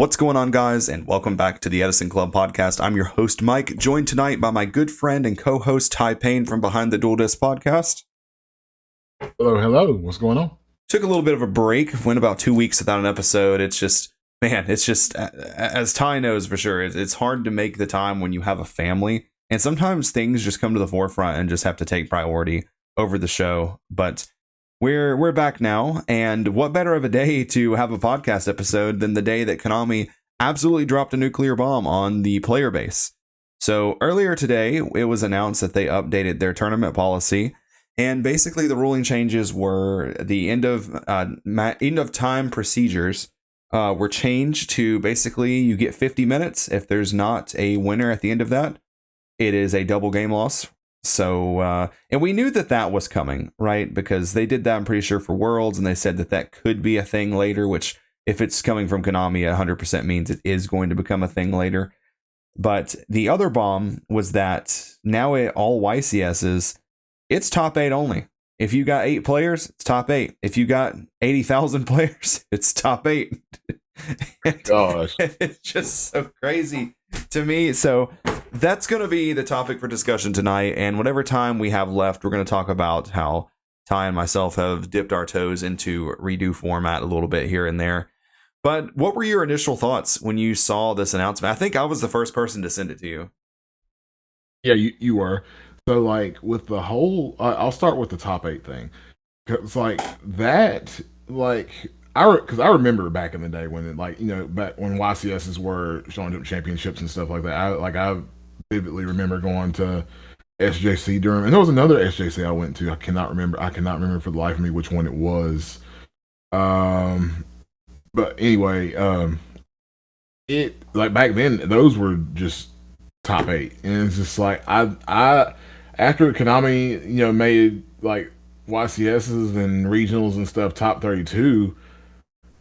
What's going on, guys, and welcome back to the Edison Club podcast. I'm your host, Mike, joined tonight by my good friend and co-host, Ty Payne from Behind the Dual Disc podcast. Hello. What's going on? Took a little bit of a break, went about 2 weeks without an episode. It's just, as Ty knows for sure, it's hard to make the time when you have a family, and sometimes things just come to the forefront and just have to take priority over the show, but We're back now, and what better of a day to have a podcast episode than the day that Konami absolutely dropped a nuclear bomb on the player base. So earlier today, it was announced that they updated their tournament policy, and basically the ruling changes were the end of time procedures were changed to basically you get 50 minutes. If there's not a winner at the end of that, it is a double game loss. So, and we knew that was coming, right? Because they did that, I'm pretty sure, for Worlds, and they said that could be a thing later, which if it's coming from Konami, 100% means it is going to become a thing later. But the other bomb was that now all YCSs, it's top 8 only. If you got 8 players, it's top 8. If you got 80,000 players, it's top 8. Gosh. It's just so crazy to me. So that's going to be the topic for discussion tonight. And whatever time we have left, we're going to talk about how Ty and myself have dipped our toes into REDU format a little bit here and there. But what were your initial thoughts when you saw this announcement? I think I was the first person to send it to you. Yeah, you were. So, like, with the whole, I'll start with the top 8 thing. Because, like, that, like, because I remember back in the day when, back when YCSs were showing up championships and stuff like that. I vividly remember going to SJC Durham, and there was another SJC I went to. I cannot remember for the life of me which one it was. But anyway, it like back then those were just top 8, and it's just like I after Konami made like YCSs and regionals and stuff top 32.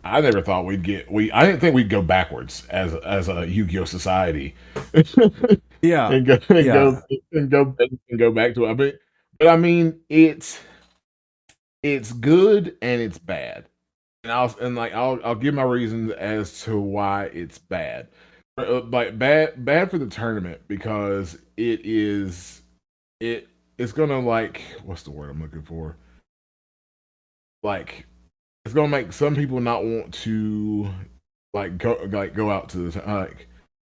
I never thought I didn't think we'd go backwards as a Yu-Gi-Oh society. Yeah. and go back to it. But I mean, it's good and it's bad. And I'll give my reasons as to why it's bad. Like bad for the tournament because it's gonna, like, what's the word I'm looking for? Like, it's gonna make some people not want to go out to the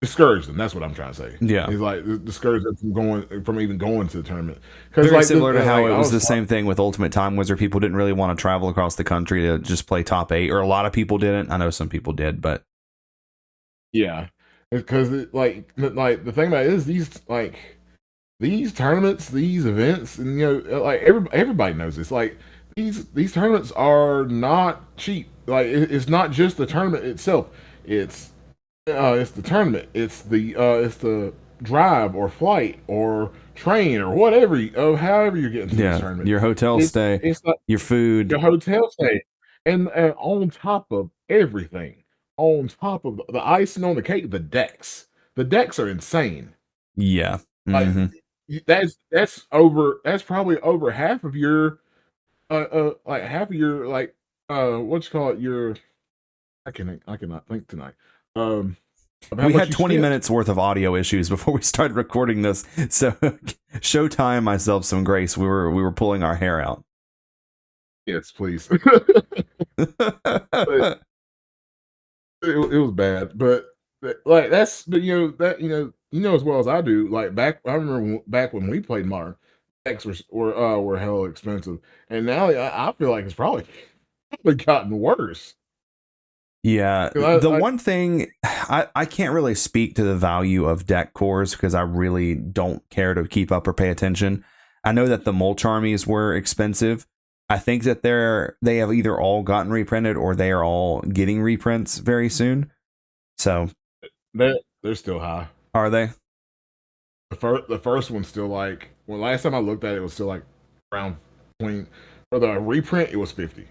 discourage them. That's what I'm trying to say. Yeah, it's like discourage them from even going to the tournament. Very like similar to how it was the same thing with Ultimate Time Wizard. People didn't really want to travel across the country to just play top 8, or a lot of people didn't. I know some people did, but yeah, because like the thing about it is these tournaments, these events, and like everybody knows this. Like these tournaments are not cheap. Like it's not just the tournament itself. It's the tournament. It's the drive or flight or train or whatever. However you're getting to this tournament. Your hotel stay. It's like your food. Your hotel stay, and on top of everything, on top of the icing on the cake, the decks. The decks are insane. Yeah. Mm-hmm. Like that's probably over half of your what you call it, your I cannot think tonight. We had 20 minutes worth of audio issues before we started recording this, so show Ty and myself some grace. We were pulling our hair out. Yes, please. It was bad, but like as well as I do. Like I remember back when we played Modern, decks were hella expensive, and now I feel like it's probably gotten worse. Yeah, the one thing I can't really speak to the value of deck cores because I really don't care to keep up or pay attention. I know that the Mulch armies were expensive. I think that they have either all gotten reprinted or they are all getting reprints very soon. So they're still high. Are they? The first one's still like, well, last time I looked at it, it was still like around 20. For the reprint, it was 50.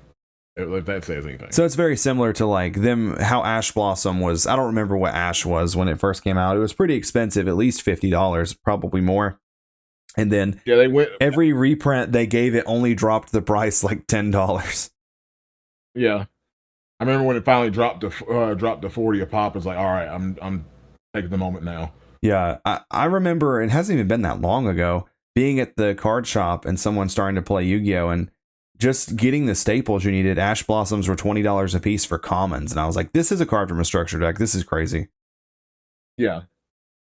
If that says anything. So it's very similar to like how Ash Blossom was. I don't remember what Ash was when it first came out. It was pretty expensive, at least $50, probably more. And then they went every reprint they gave it only dropped the price like $10. Yeah. I remember when it finally dropped to 40 a pop. It's like, all right, I'm taking the moment now. Yeah, I remember it hasn't even been that long ago being at the card shop and someone starting to play Yu-Gi-Oh! And just getting the staples you needed. Ash Blossoms were $20 a piece for commons. And I was like, this is a card from a structure deck. This is crazy. Yeah.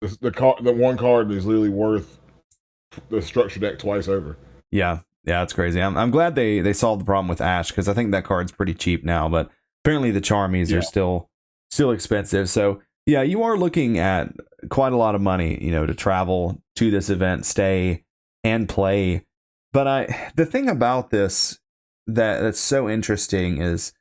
The one card is literally worth the structure deck twice over. Yeah, it's crazy. I'm glad they solved the problem with Ash because I think that card's pretty cheap now. But apparently the Charmies are still expensive. So yeah, you are looking at quite a lot of money, to travel to this event, stay and play. But the thing about this that's so interesting is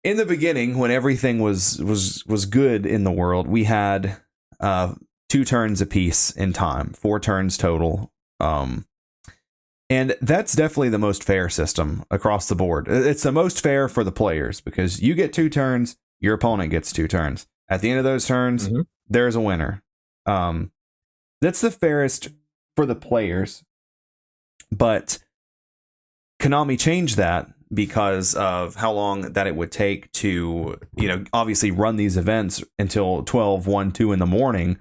in the beginning when everything was good in the world, we had 2 turns apiece in time, 4 turns total. And that's definitely the most fair system across the board. It's the most fair for the players because you get 2 turns, your opponent gets 2 turns. At the end of those turns, there's a winner. That's the fairest for the players. But Konami changed that because of how long that it would take to, obviously run these events until 12, 1, 2 in the morning.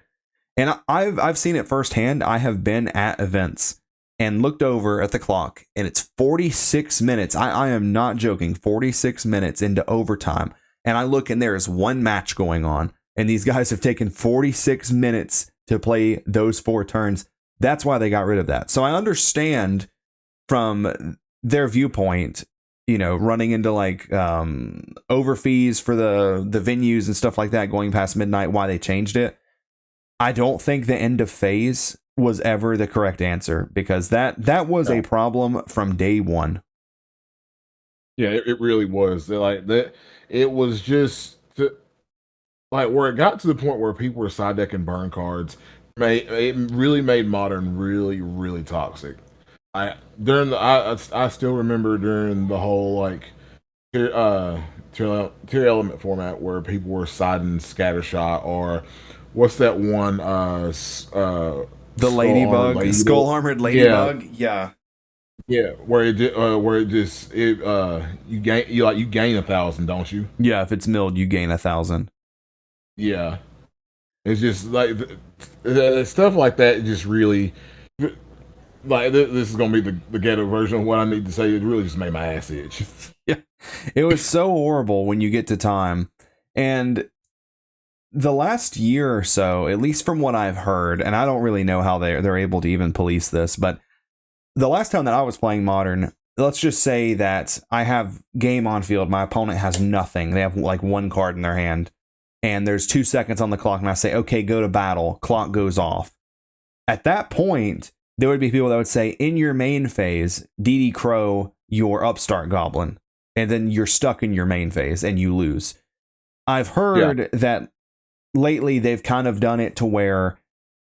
And I've seen it firsthand. I have been at events and looked over at the clock, and it's 46 minutes. I am not joking. 46 minutes into overtime. And I look, and there is 1 match going on. And these guys have taken 46 minutes to play those 4 turns. That's why they got rid of that. So I understand from their viewpoint, running into like over fees for the venues and stuff like that going past midnight, why they changed it. I don't think the end of phase was ever the correct answer because that was a problem from day one. Yeah, it really was. Like that, it was just like where it got to the point where people were side decking burn cards. It really made Modern really, really toxic. I still remember during the whole like tier element format where people were siding Scattershot or what's that one the ladybug, skull armored ladybug. Yeah. Where it you gain 1,000, don't you? Yeah, if it's milled, you gain 1,000. Yeah, it's just like stuff like that. It just really like this is gonna be the ghetto version of what I need to say. It really just made my ass itch. Yeah, it was so horrible when you get to time. And the last year or so, at least from what I've heard, and I don't really know how they're able to even police this, but the last time that I was playing Modern, let's just say that I have game on field. My opponent has nothing. They have like 1 card in their hand, and there's 2 seconds on the clock, and I say, okay, go to battle. Clock goes off. At that point, there would be people that would say, in your main phase, DD Crow your upstart goblin, and then you're stuck in your main phase and you lose. I've heard that lately they've kind of done it to where,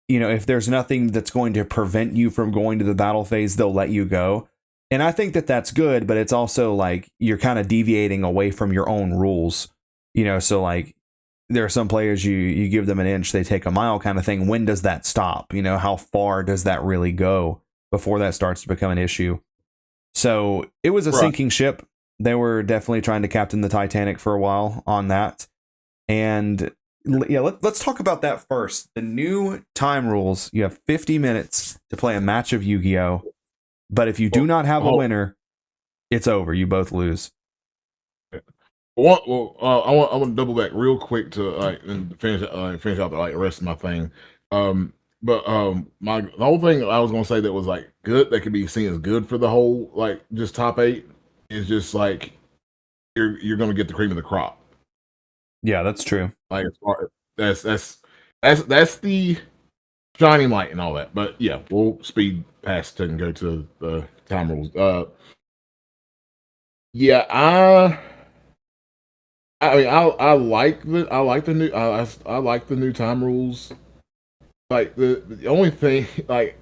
if there's nothing that's going to prevent you from going to the battle phase, they'll let you go. And I think that that's good, but it's also like you're kind of deviating away from your own rules. So like there are some players you give them an inch, they take a mile kind of thing. When does that stop? How far does that really go before that starts to become an issue? So it was a sinking ship. They were definitely trying to captain the Titanic for a while on that. And yeah, let's talk about that first. The new time rules, you have 50 minutes to play a match of Yu-Gi-Oh! But if you do not have a winner, it's over. You both lose. I want to double back real quick to and finish out the rest of my thing. The whole thing I was gonna say that was like good, that could be seen as good for the whole like just top 8 is just like you're gonna get the cream of the crop. Yeah, that's true. Like that's the shining light and all that. But yeah, we'll speed past it and go to the time rules. Yeah, I mean, I like the new time rules. Like the only thing that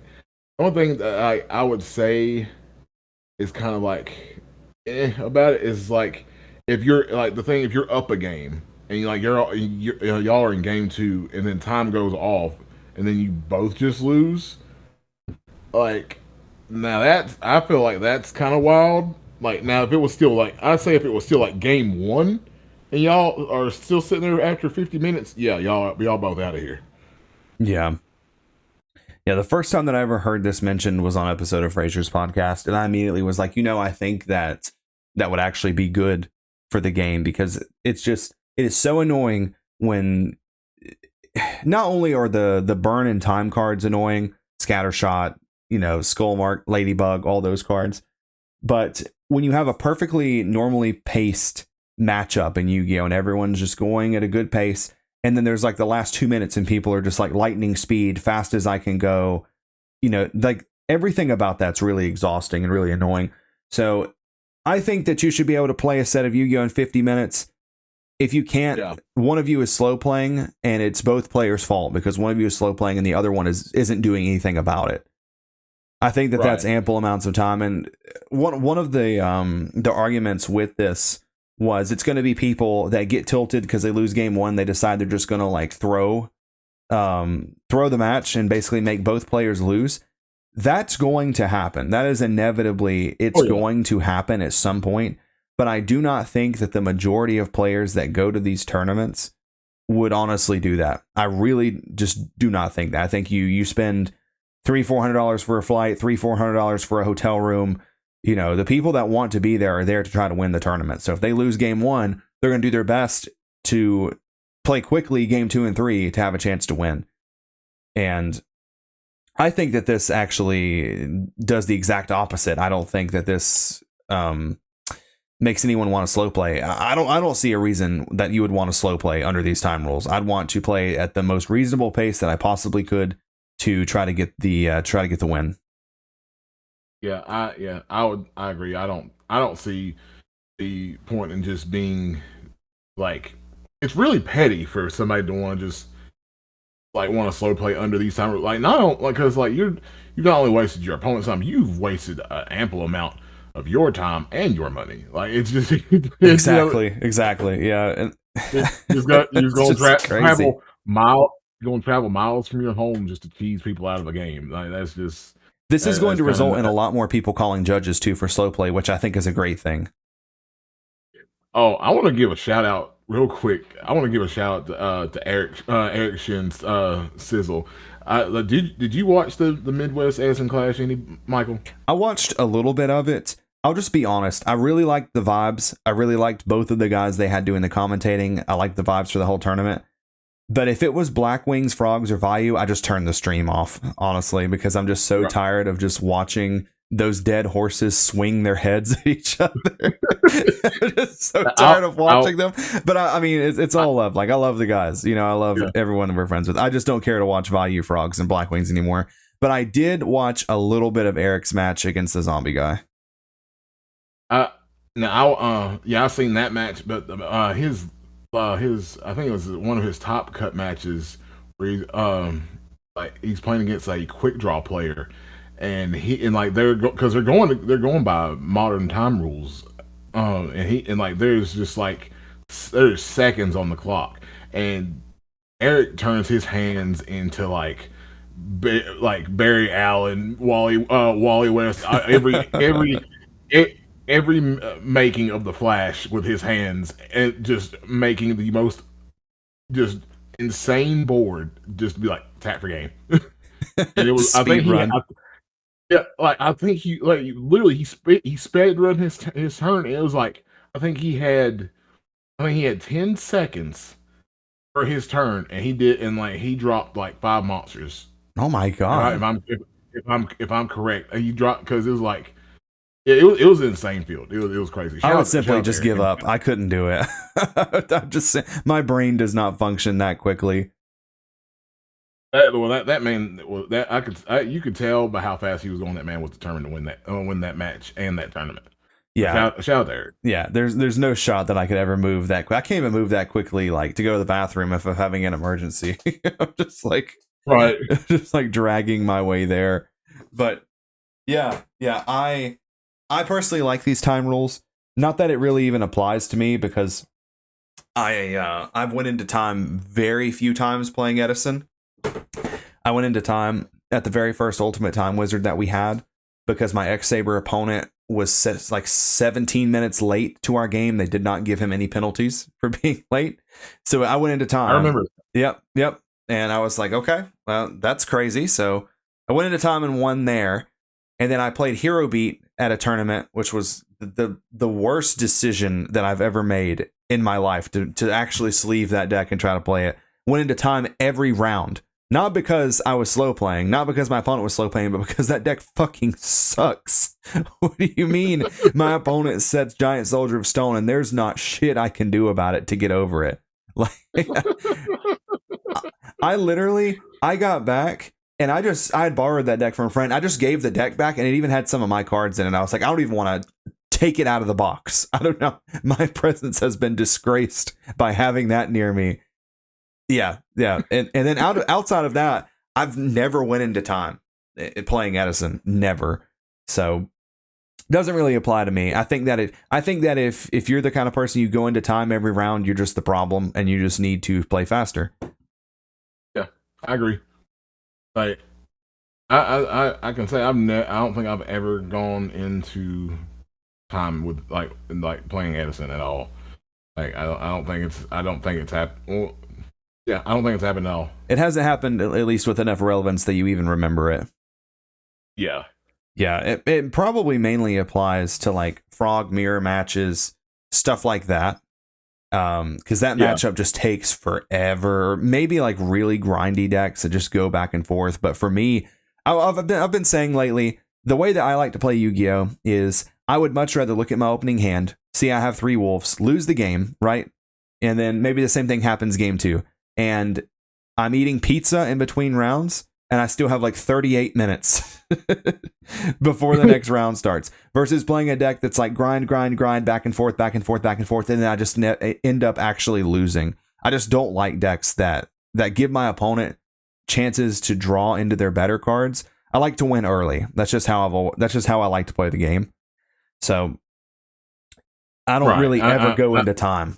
I would say is kind of like about it is like if you're like if you're up a game and y'all are in game 2 and then time goes off and then you both just lose, like now I feel like that's kind of wild. Like now if it was still like game 1 and y'all are still sitting there after 50 minutes, yeah, y'all both out of here. Yeah. Yeah, the first time that I ever heard this mentioned was on an episode of Frasier's podcast, and I immediately was like, I think that would actually be good for the game, because it is so annoying when not only are the burn and time cards annoying, scattershot, skullmark, ladybug, all those cards, but when you have a perfectly normally paced matchup in Yu-Gi-Oh! And everyone's just going at a good pace, and then there's like the last 2 minutes and people are just like lightning speed, fast as I can go, like everything about that's really exhausting and really annoying. So I think that you should be able to play a set of Yu-Gi-Oh! In 50 minutes. If you can't, one of you is slow playing, and it's both players' fault, because one of you is slow playing and the other one isn't doing anything about it. I think that that's ample amounts of time. And one of the arguments with this was it's going to be people that get tilted because they lose game one. They decide they're just going to like throw the match and basically make both players lose. That's going to happen. That is inevitably, going to happen at some point. But I do not think that the majority of players that go to these tournaments would honestly do that. I really just do not think that. I think you spend $300-400 for a flight, $300-400 for a hotel room. The people that want to be there are there to try to win the tournament. So if they lose game one, they're going to do their best to play quickly game 2 and 3 to have a chance to win. And I think that this actually does the exact opposite. I don't think that this makes anyone want to slow play. I don't see a reason that you would want to slow play under these time rules. I'd want to play at the most reasonable pace that I possibly could to try to get the win. I agree. I don't see the point in just being like, it's really petty for somebody to want to just like want to slow play under these time rules. Like, because like you've not only wasted your opponent's time, you've wasted an ample amount of your time and your money. Like, it's just exactly. Yeah, and you're going to travel miles. You're going to travel miles from your home just to cheese people out of a game. Like, that's just. This is going to result in a lot more people calling judges too for slow play, which I think is a great thing. Oh, I want to give a shout out real quick. I want to give a shout out to Eric Shin's Sizzle. Did you watch the Midwest Edison Clash, Michael? I watched a little bit of it. I'll just be honest. I really liked the vibes. I really liked both of the guys they had doing the commentating. I liked the vibes for the whole tournament. But if it was Black Wings, Frogs, or Vayu, I just turned the stream off, honestly, because I'm just so tired of just watching those dead horses swing their heads at each other. I'm just so tired of watching them. But I mean, it's all love. Like, I love the guys. I love everyone we're friends with. I just don't care to watch Vayu, Frogs, and Black Wings anymore. But I did watch a little bit of Eric's match against the zombie guy. I've seen that match, but his I think it was one of his top cut matches where he's playing against a quick draw player, and they're going by modern time rules, there's seconds on the clock, and Eric turns his hands into like Barry Allen, Wally West, every making of the Flash with his hands, and just making the most just insane board just to be like tap for game. And it was I think he literally he sped run his turn, and it was like I think he had 10 seconds for his turn, and he dropped like 5 monsters. Oh my god! If I'm correct, he dropped because it was like. It was an insane field. It was crazy. I would simply just give up. I couldn't do it. I'm just saying, my brain does not function that quickly. That man, you could tell by how fast he was going. That man was determined to win that match and that tournament. Yeah, shout out there. Yeah, there's no shot that I could ever move that quick. I can't even move that quickly, like to go to the bathroom if I'm having an emergency. I'm just like just like dragging my way there. But yeah, I personally like these time rules. Not that it really even applies to me, because I've went into time very few times playing Edison. I went into time at the very first Ultimate Time Wizard that we had, because my X-Saber opponent was set like 17 minutes late to our game. They did not give him any penalties for being late. So I went into time. I remember. Yep. And I was like, okay, well, that's crazy. So I went into time and won there. And then I played Hero Beat at a tournament, which was the worst decision that I've ever made in my life to actually sleeve that deck and try to play it. Went into time every round. Not because I was slow playing, not because my opponent was slow playing, but because that deck fucking sucks. What do you mean my opponent sets Giant Soldier of Stone and there's not shit I can do about it to get over it? Like, I got back and I had borrowed that deck from a friend. I just gave the deck back and it even had some of my cards in it. I was like, I don't even want to take it out of the box. I don't know. My presence has been disgraced by having that near me. Yeah. And then outside of that, I've never went into time playing Edison. Never. So doesn't really apply to me. I think that if you're the kind of person you go into time every round, you're just the problem and you just need to play faster. Yeah, I agree. Like, I can say I don't think I've ever gone into time with like playing Edison at all. Like, I don't think it's happened. Well, yeah, I don't think it's happened at all. It hasn't happened, at least with enough relevance that you even remember it. Yeah. Yeah, it probably mainly applies to like frog mirror matches, stuff like that. Because that matchup just takes forever. Maybe like really grindy decks that just go back and forth. But for me, I've been saying lately, the way that I like to play Yu-Gi-Oh! Is I would much rather look at my opening hand, see I have 3 wolves, lose the game, right? And then maybe the same thing happens game 2. And I'm eating pizza in between rounds, and I still have like 38 minutes before the next round starts, versus playing a deck that's like grind, back and forth, and then I just end up actually losing. I just don't like decks that give my opponent chances to draw into their better cards. I like to win early. That's just how I like to play the game. So I don't really ever go into time.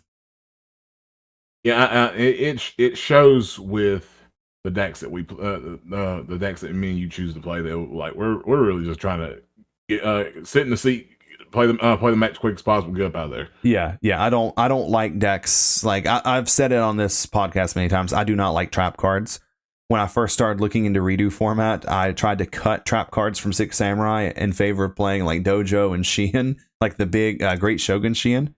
Yeah, it shows with the decks that we the decks that me and you choose to play. That like we're really just trying to sit in the seat, play the match quick as possible, get up out of there. Yeah. I don't like decks. Like I've said it on this podcast many times. I do not like trap cards. When I first started looking into REDU format, I tried to cut trap cards from Six Samurai in favor of playing like Dojo and Sheehan, like the big Great Shogun Sheehan.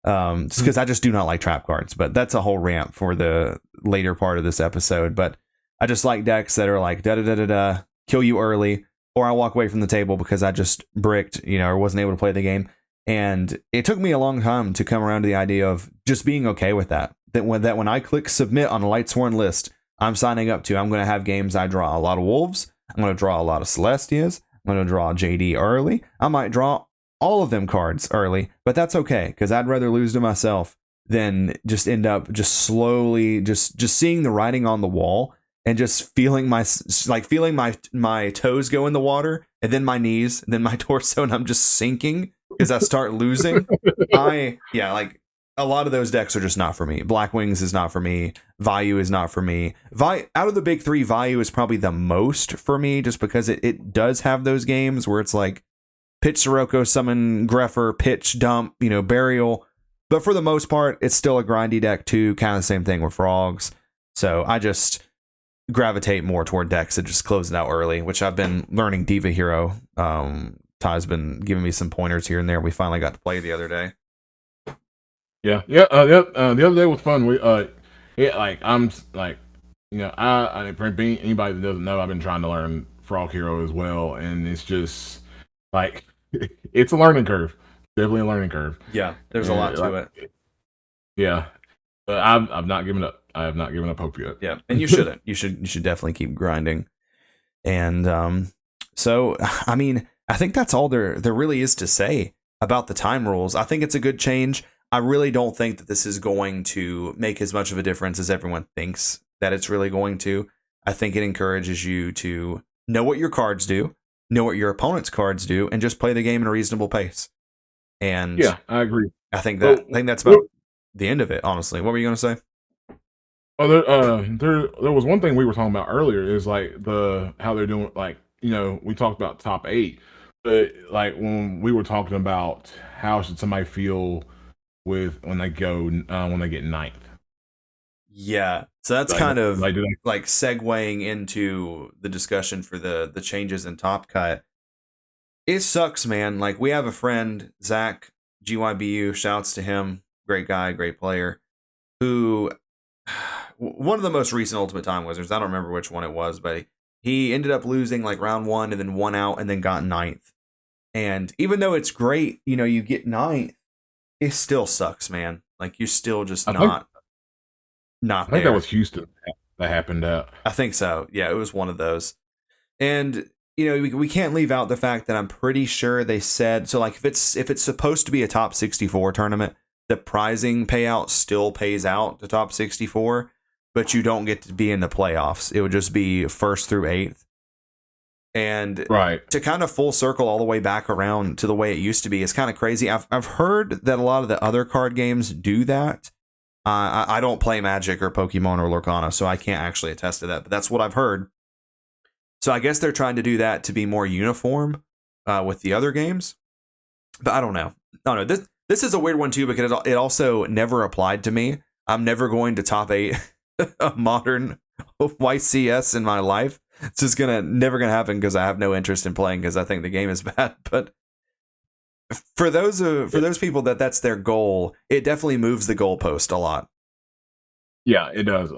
Just because I just do not like trap cards, but that's a whole rant for the later part of this episode. But I just like decks that are like da kill you early, or I walk away from the table because I just bricked, or wasn't able to play the game. And it took me a long time to come around to the idea of just being okay with that. That when I click submit on a Lightsworn list, I'm signing up to. I'm going to have games I draw a lot of wolves. I'm going to draw a lot of Celestias. I'm going to draw JD early. I might draw all of them cards early, but that's okay because I'd rather lose to myself than just end up just slowly just seeing the writing on the wall and just feeling my toes go in the water and then my knees and then my torso and I'm just sinking because I start losing. Like a lot of those decks are just not for me. Black Wings is not for me. Vayu is not for me. Out of the big 3, Vayu is probably the most for me just because it does have those games where it's like pitch Sirocco, summon Greffer, pitch, dump, burial. But for the most part, it's still a grindy deck too. Kind of the same thing with frogs. So I just gravitate more toward decks that just close it out early, which I've been learning Diva Hero. Ty's been giving me some pointers here and there. We finally got to play the other day. Yeah. The other day was fun. For anybody that doesn't know, I've been trying to learn Frog Hero as well, and it's just like it's a learning curve. Definitely a learning curve. Yeah, there's a lot to it. Yeah, but I've not given up. I have not given up hope yet. Yeah, and you shouldn't. You should definitely keep grinding. And so I mean, I think that's all there really is to say about the time rules. I think it's a good change. I really don't think that this is going to make as much of a difference as everyone thinks that it's really going to. I think it encourages you to know what your cards do, know what your opponent's cards do, and just play the game at a reasonable pace. And yeah, I agree. I think that's about the end of it, honestly. What were you going to say? Oh, there was one thing we were talking about earlier is like how they're doing, like, we talked about top 8. like when we were talking about how should somebody feel with when they get ninth. Yeah. So that's Like, kind of like, do they, like segueing into the discussion for the changes in Top Cut. It sucks, man. Like we have a friend, Zach GYBU, shouts to him, great guy, great player, who one of the most recent Ultimate Time Wizards, I don't remember which one it was, but he ended up losing like round one and then won out and then got ninth. And even though it's great, you get ninth, it still sucks, man. Like you're still just I not think there. that was Houston that happened at. I think so. Yeah, it was one of those. And we can't leave out the fact that I'm pretty sure they said so. Like if it's supposed to be a top 64 tournament, the prizing payout still pays out to top 64, but you don't get to be in the playoffs. It would just be first through eighth. And Right. to kind of full circle all the way back around to the way it used to be is kind of crazy. I've heard that a lot of the other card games do that. I don't play Magic or Pokemon or Lorcana, so I can't actually attest to that. But that's what I've heard. So I guess they're trying to do that to be more uniform with the other games. But I don't know. This is a weird one too because it also never applied to me. I'm never going to top 8 a modern YCS in my life. It's just never gonna happen because I have no interest in playing because I think the game is bad. But for those people that's their goal, it definitely moves the goalpost a lot. Yeah, it does.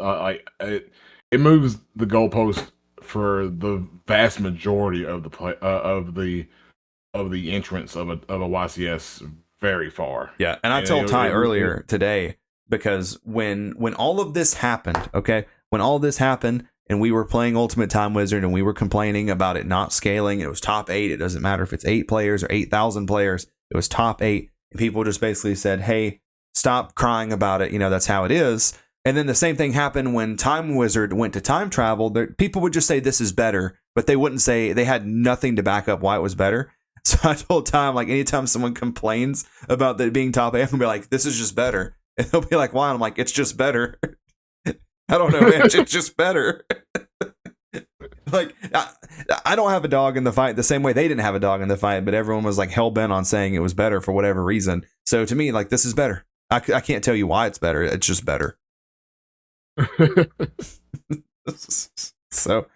It moves the goalpost for the vast majority of the entrance of a YCS very far. Yeah, and I told Ty earlier today because when all of this happened, okay, when all this happened and we were playing Ultimate Time Wizard and we were complaining about it not scaling, it was top 8. It doesn't matter if it's 8 players or 8,000 players. It was top 8, and people just basically said, "Hey, stop crying about it. That's how it is." And then the same thing happened when Time Wizard went to time travel. People would just say this is better, but they wouldn't say they had nothing to back up why it was better. So I told Tom, like, anytime someone complains about that being top 8, I'm gonna be like, this is just better. And they'll be like, why? And I'm like, it's just better. I don't know, man. It's just better. Like, I don't have a dog in the fight the same way they didn't have a dog in the fight, but everyone was like hell bent on saying it was better for whatever reason. So to me, like, this is better. I can't tell you why it's better. It's just better. So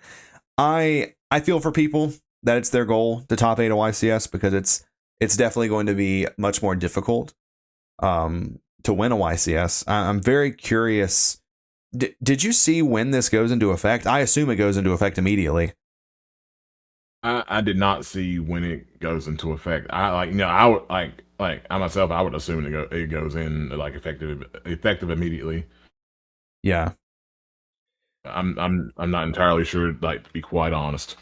I feel for people that it's their goal to top 8 a YCS because it's definitely going to be much more difficult to win a YCS. I'm very curious. Did you see when this goes into effect? I assume it goes into effect immediately. I did not see when it goes into effect. I would I myself, I would assume it goes in like effective immediately. Yeah. I'm not entirely sure, like, to be quite honest.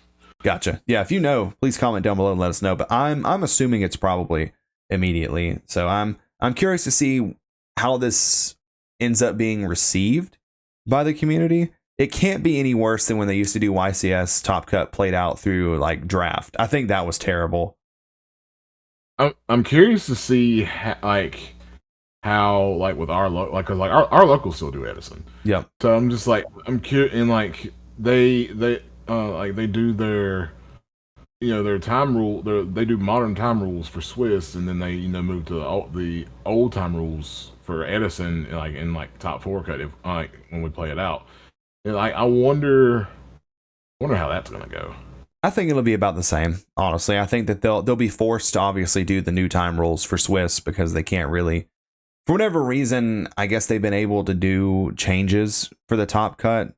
Gotcha. Yeah, if you know, please comment down below and let us know. But I'm assuming it's probably immediately. So I'm curious to see how this ends up being received by the community. It can't be any worse than when they used to do YCS Top Cut played out through like draft. I think that was terrible. I'm curious to see how like with our because like our locals still do Edison. Yep. So I'm just like I'm curious, and like they do their their time rule. They do modern time rules for Swiss, and then they move to the old time rules for Edison, like in like top 4 cut if like when we play it out. And I wonder how that's gonna go. I think it'll be about the same. Honestly, I think that they'll be forced to obviously do the new time rules for Swiss because they can't really, for whatever reason. I guess they've been able to do changes for the top cut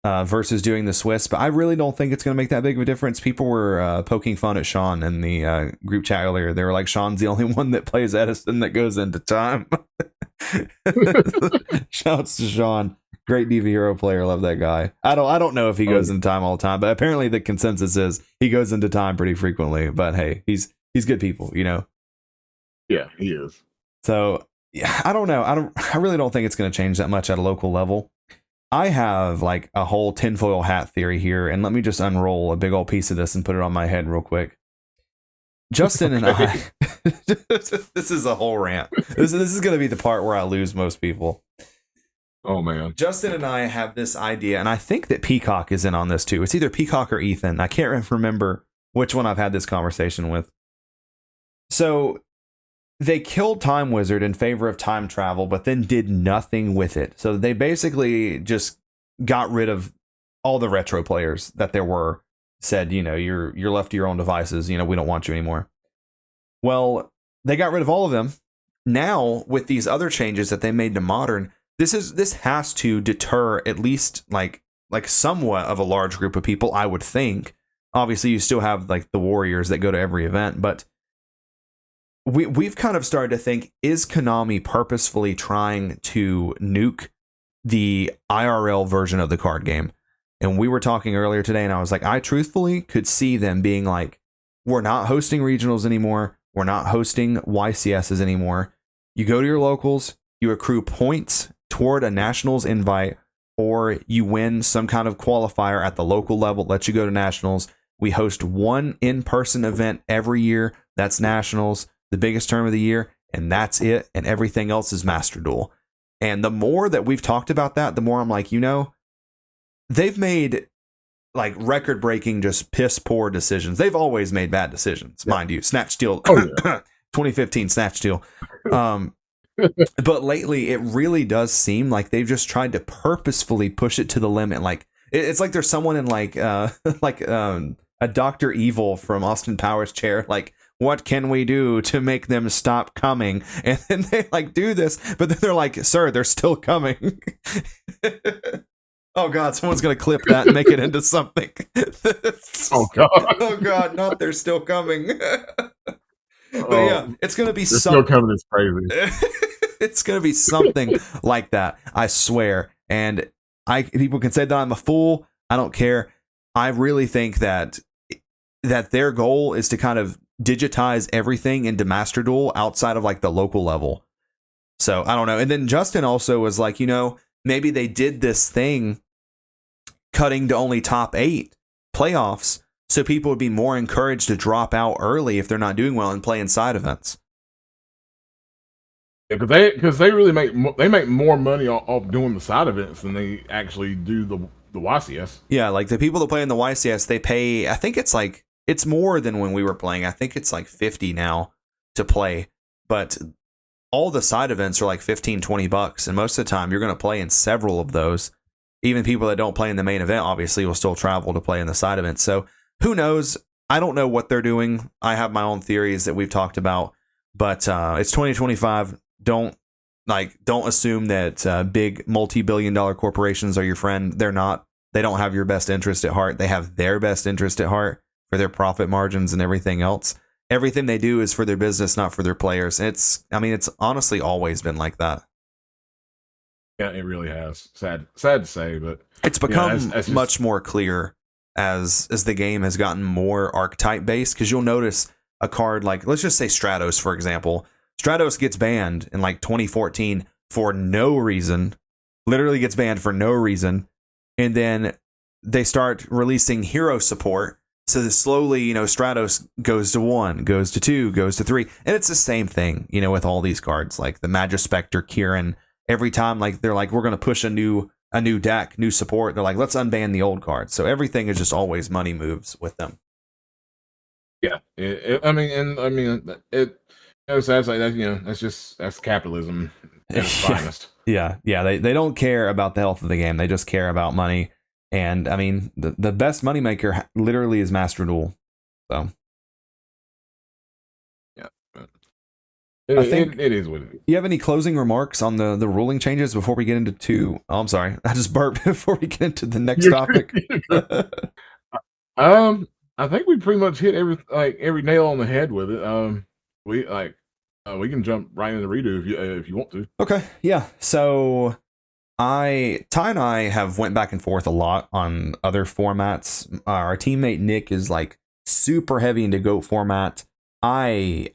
versus doing the Swiss, but I really don't think it's going to make that big of a difference. People were poking fun at Sean in the group chat earlier. They were like, Sean's the only one that plays Edison that goes into time. Shouts to Sean. Great DV Hero player. Love that guy. I don't know if he goes into time all the time, but apparently the consensus is he goes into time pretty frequently. But hey, he's good people, Yeah, he is. So yeah, I don't know. I really don't think it's going to change that much at a local level. I have like a whole tinfoil hat theory here, and let me just unroll a big old piece of this and put it on my head real quick. Justin and I, this is a whole rant. This is going to be the part where I lose most people. Oh man. Justin and I have this idea, and I think that Peacock is in on this too. It's either Peacock or Ethan. I can't remember which one I've had this conversation with. So they killed Time Wizard in favor of time travel, but then did nothing with it. So they basically just got rid of all the retro players that there were, said, you're left to your own devices. We don't want you anymore. Well, they got rid of all of them. Now, with these other changes that they made to modern, this has to deter at least like somewhat of a large group of people, I would think. Obviously, you still have like the warriors that go to every event, but we've kind of started to think, is Konami purposefully trying to nuke the IRL version of the card game? And we were talking earlier today, and I was like, I truthfully could see them being like, we're not hosting regionals anymore. We're not hosting YCSs anymore. You go to your locals, you accrue points toward a nationals invite, or you win some kind of qualifier at the local level, lets you go to nationals. We host one in-person event every year. That's nationals, the biggest term of the year, and that's it. And everything else is Master Duel. And the more that we've talked about that, the more I'm like, they've made like record-breaking, just piss-poor decisions. They've always made bad decisions, mind you. Snatch Steal, 2015 Snatch Steal. But lately, it really does seem like they've just tried to purposefully push it to the limit. Like it's like there's someone in like a Dr. Evil from Austin Powers chair, like, what can we do to make them stop coming? And then they like do this, but then they're like, sir, they're still coming. Oh God, someone's gonna clip that and make it into something. Oh God. Oh God, not they're still coming. But yeah, it's gonna be still coming is crazy. It's gonna be something like that, I swear. And people can say that I'm a fool. I don't care. I really think that their goal is to kind of digitize everything into Master Duel outside of like the local level. So I don't know. And then Justin also was like, maybe they did this thing cutting to only top 8 playoffs so people would be more encouraged to drop out early if they're not doing well and play in side events. Yeah, because they really make more money off doing the side events than they actually do the YCS. Yeah, like the people that play in the YCS, they pay, I think it's more than when we were playing. I think it's like $50 now to play, but all the side events are like $15-$20, and most of the time you're going to play in several of those. Even people that don't play in the main event obviously will still travel to play in the side events. So who knows? I don't know what they're doing. I have my own theories that we've talked about, but it's 2025. Don't assume that big multi-billion-dollar corporations are your friend. They're not. They don't have your best interest at heart. They have their best interest at heart for their profit margins and everything else. Everything they do is for their business, not for their players. It's honestly always been like that. Yeah, it really has. Sad to say, but it's become much more clear as the game has gotten more archetype based. Because you'll notice a card like, let's just say Stratos, for example. Stratos gets banned in like 2014 for no reason. Literally gets banned for no reason, and then they start releasing hero support. So slowly, Stratos goes to 1, goes to 2, goes to 3. And it's the same thing, with all these cards, like the Magispector, Kieran. Every time, like, they're like, we're going to push a new deck, new support. They're like, let's unban the old cards. So everything is just always money moves with them. Yeah. It's like that's capitalism at its finest. Yeah. They don't care about the health of the game. They just care about money. And the best moneymaker literally is Master Duel. So yeah, I think it is what it is. You have any closing remarks on the ruling changes before we get into two? Oh, I'm sorry, I just burped before we get into the next topic. I think we pretty much hit every nail on the head with it. We can jump right into REDU if you want to. Okay, yeah. So Ty and I have went back and forth a lot on other formats. Our teammate Nick is like super heavy into GOAT format. GOAT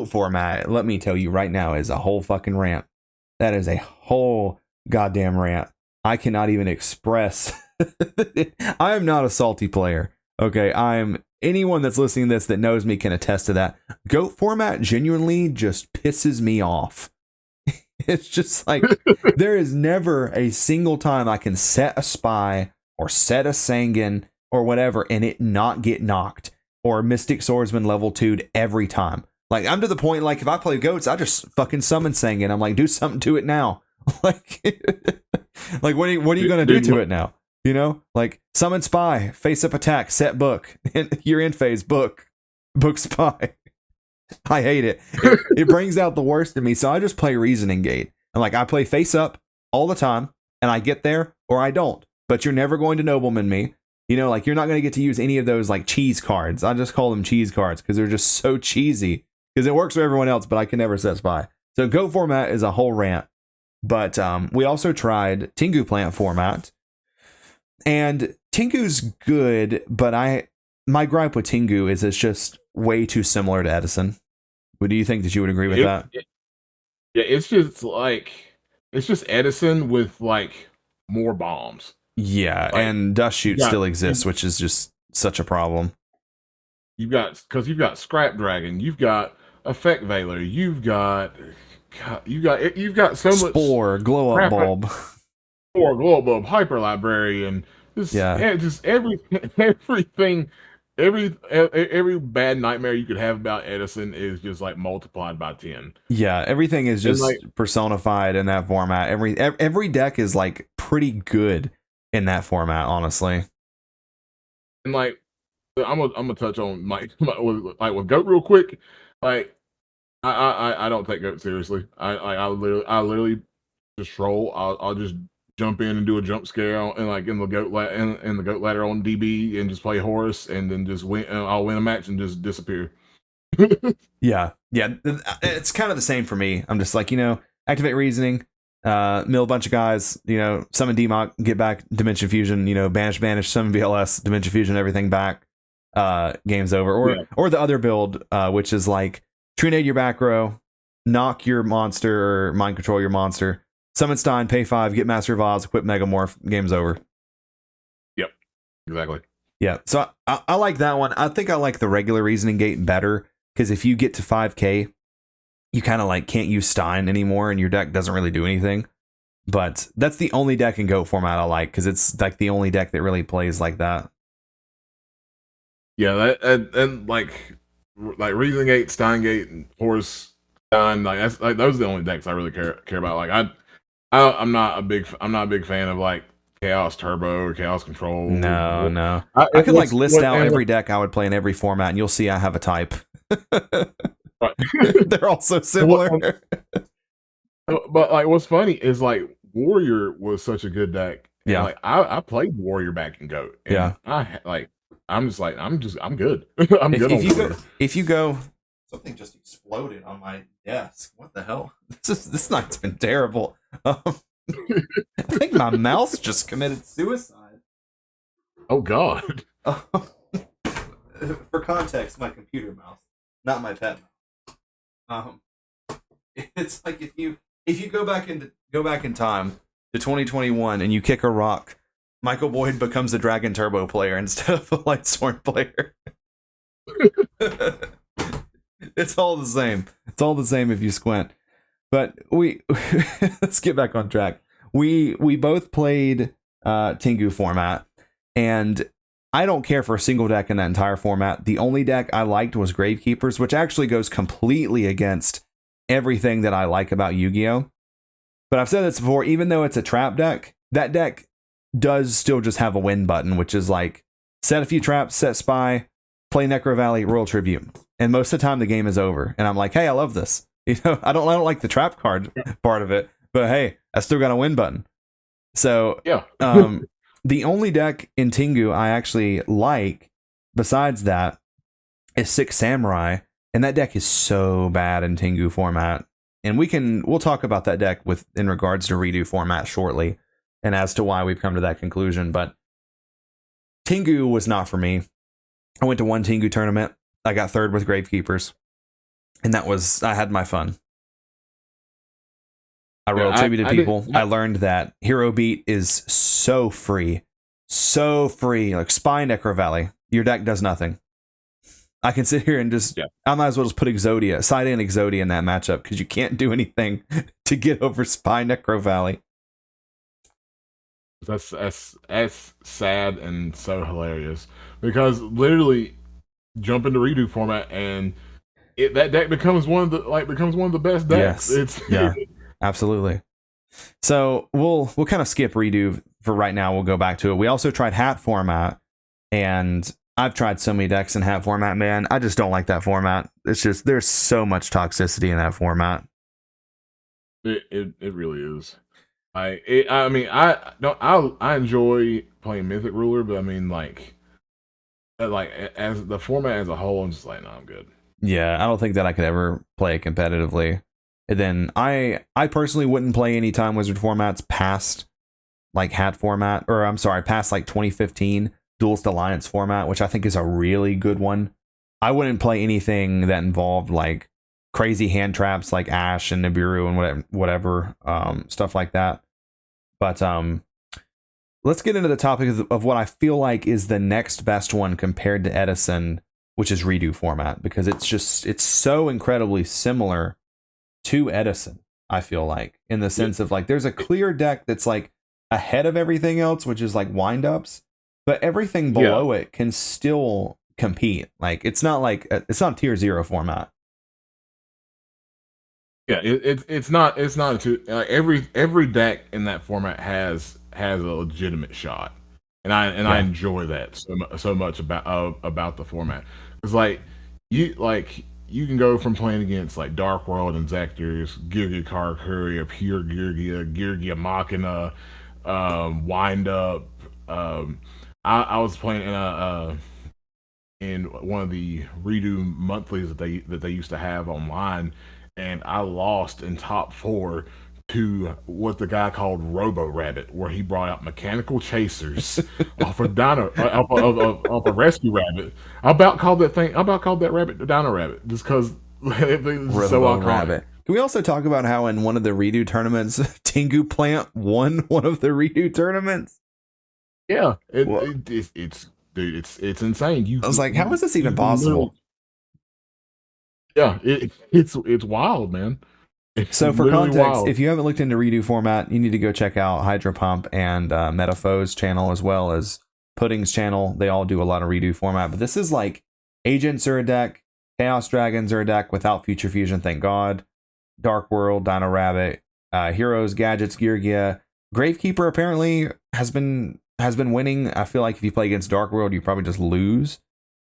format, let me tell you right now, is a whole fucking rant. That is a whole goddamn rant. I cannot even express. I am not a salty player. Okay, anyone that's listening to this that knows me can attest to that. GOAT format genuinely just pisses me off. It's just like there is never a single time I can set a spy or set a Sangan or whatever and it not get knocked, or Mystic Swordsman level 2'd every time. Like, I'm to the point, like, if I play goats, I just fucking summon Sangin. I'm like, do something to it now. Like, like what are you going to do to it now? You know? Like, summon Spy, face up attack, set book. You're in phase, book Spy. I hate it. It brings out the worst in me, so I just play Reasoning Gate. And, like, I play face up all the time, and I get there, or I don't. But you're never going to nobleman me. You know, like, you're not going to get to use any of those, like, cheese cards. I just call them cheese cards, because they're just so cheesy. Because it works for everyone else, but I can never set Spy. So GOAT format is a whole rant. But we also tried Tengu plant format. And Tengu's good, but my gripe with Tengu is it's just way too similar to Edison. What do you think that you would agree with that? Yeah, it's just Edison with, like, more bombs. Yeah, like, and Dust Shoot still exists, which is just such a problem. You've got Scrap Dragon, you've got Effect Veiler, you've got so much Spore, Glow Up Bulb, Hyper Librarian. Just everything, every bad nightmare you could have about Edison is just, like, multiplied by 10. Yeah, everything is just, like, personified in that format. Every deck is, like, pretty good in that format, honestly. And, like, I'm gonna touch on with GOAT real quick. Like, I don't take GOAT seriously. I literally just troll. I'll just jump in and do a jump scare in the GOAT ladder on DB and just play Horus and then just win. I'll win a match and just disappear. Yeah, it's kind of the same for me. I'm just like, activate Reasoning, mill a bunch of guys, summon Demok, get back Dimension Fusion, banish, summon BLS, Dimension Fusion, everything back. Game's over. Or the other build, which is like Trinade your back row, knock your monster or mind control your monster, summon Stein, pay 5, get Master of Oz, equip Megamorph, game's over. Yep, exactly. Yeah, so I like that one. I think I like the regular Reasoning Gate better, because if you get to 5k, you kind of like can't use Stein anymore, and your deck doesn't really do anything. But that's the only deck in GOAT format I like, because it's like the only deck that really plays like that. Yeah, that and like Reasoning Gate, Stein Gate, and Horus Stein, those are the only decks I really care about. Like I'm not a big fan of, like, Chaos Turbo or Chaos Control. No. I could like list out every deck I would play in every format, and you'll see I have a type. They're all so similar. But like, what's funny is, like, Warrior was such a good deck. And, yeah, like, I played Warrior back in GOAT. And yeah, I'm good. I'm good. If you go, something just exploded on my desk. What the hell? This night's been terrible. I think my mouse just committed suicide. Oh God. For context, my computer mouse, not my pet mouse. It's like if you go back in time to 2021 and you kick a rock, Michael Boyd becomes a Dragon Turbo player instead of a Lightsworn player. It's all the same. It's all the same if you squint. But let's get back on track. We both played Tengu format, and I don't care for a single deck in that entire format. The only deck I liked was Gravekeepers, which actually goes completely against everything that I like about Yu-Gi-Oh! But I've said this before, even though it's a trap deck, that deck does still just have a win button, which is like, set a few traps, set Spy, play Necro Valley, Royal Tribute. And most of the time the game is over. And I'm like, hey, I love this. I don't like the trap card part of it, but hey, I still got a win button. So yeah. The only deck in Tengu I actually like, besides that, is Six Samurai. And that deck is so bad in Tengu format. And we'll talk about that deck in regards to REDU format shortly, and as to why we've come to that conclusion. But Tengu was not for me. I went to one Tengu tournament. I got third with Gravekeepers. And I had my fun. I wrote tribute to people. I learned that Hero Beat is so free. So free. Like Spy Necro Valley. Your deck does nothing. I can sit here and I might as well just put side in Exodia in that matchup, because you can't do anything to get over Spy Necro Valley. That's sad and so hilarious because literally jump into redo format and that deck becomes one of the best decks. Yes. Yeah. Absolutely. So we'll kind of skip redo for right now. We'll go back to it. We also tried hat format, and I've tried so many decks in hat format, man. I just don't like that format. It's just there's so much toxicity in that format. It really is. I mean I don't I enjoy playing Mythic Ruler, but I mean like as the format as a whole, I'm just like, no, I'm good. Yeah, I don't think that I could ever play it competitively. And then I personally wouldn't play any Time Wizard formats past like hat format, or I'm sorry, past like 2015 Duelist Alliance format, which I think is a really good one. I wouldn't play anything that involved like crazy hand traps like Ash and Nibiru and whatever stuff like that. But let's get into the topic of what I feel like is the next best one compared to Edison, which is redo format, because it's so incredibly similar to Edison. I feel like, in the sense of like there's a clear deck that's like ahead of everything else, which is like windups, but everything below it can still compete. Like it's not tier 0 format. Yeah, it's not every deck in that format has a legitimate shot, and I enjoy that so much about the format. It's like you can go from playing against like Dark World and Zectors, Girgia Karakuri, Pure Girgia, Girgia Machina, Wind Up. I was playing in one of the redo monthlies that they used to have online, and I lost in top 4 to what the guy called Robo Rabbit, where he brought out mechanical chasers off off a rescue rabbit. I about called that rabbit Dino Rabbit just because it's so iconic. Rabbit. Can we also talk about how in one of the redo tournaments, Tengu Plant won one of the redo tournaments? Yeah, it's insane. I was like, how is this even possible? Yeah, it's wild, man. So for context, wild. If you haven't looked into redo format, you need to go check out Hydro Pump and Metafoe's channel, as well as Pudding's channel. They all do a lot of redo format, but this is like Agents are a deck, Chaos Dragons are a deck without Future Fusion, thank God. Dark World, Dino Rabbit, Heroes, Gadgets, Girgia. Gravekeeper apparently has been winning. I feel like if you play against Dark World, you probably just lose.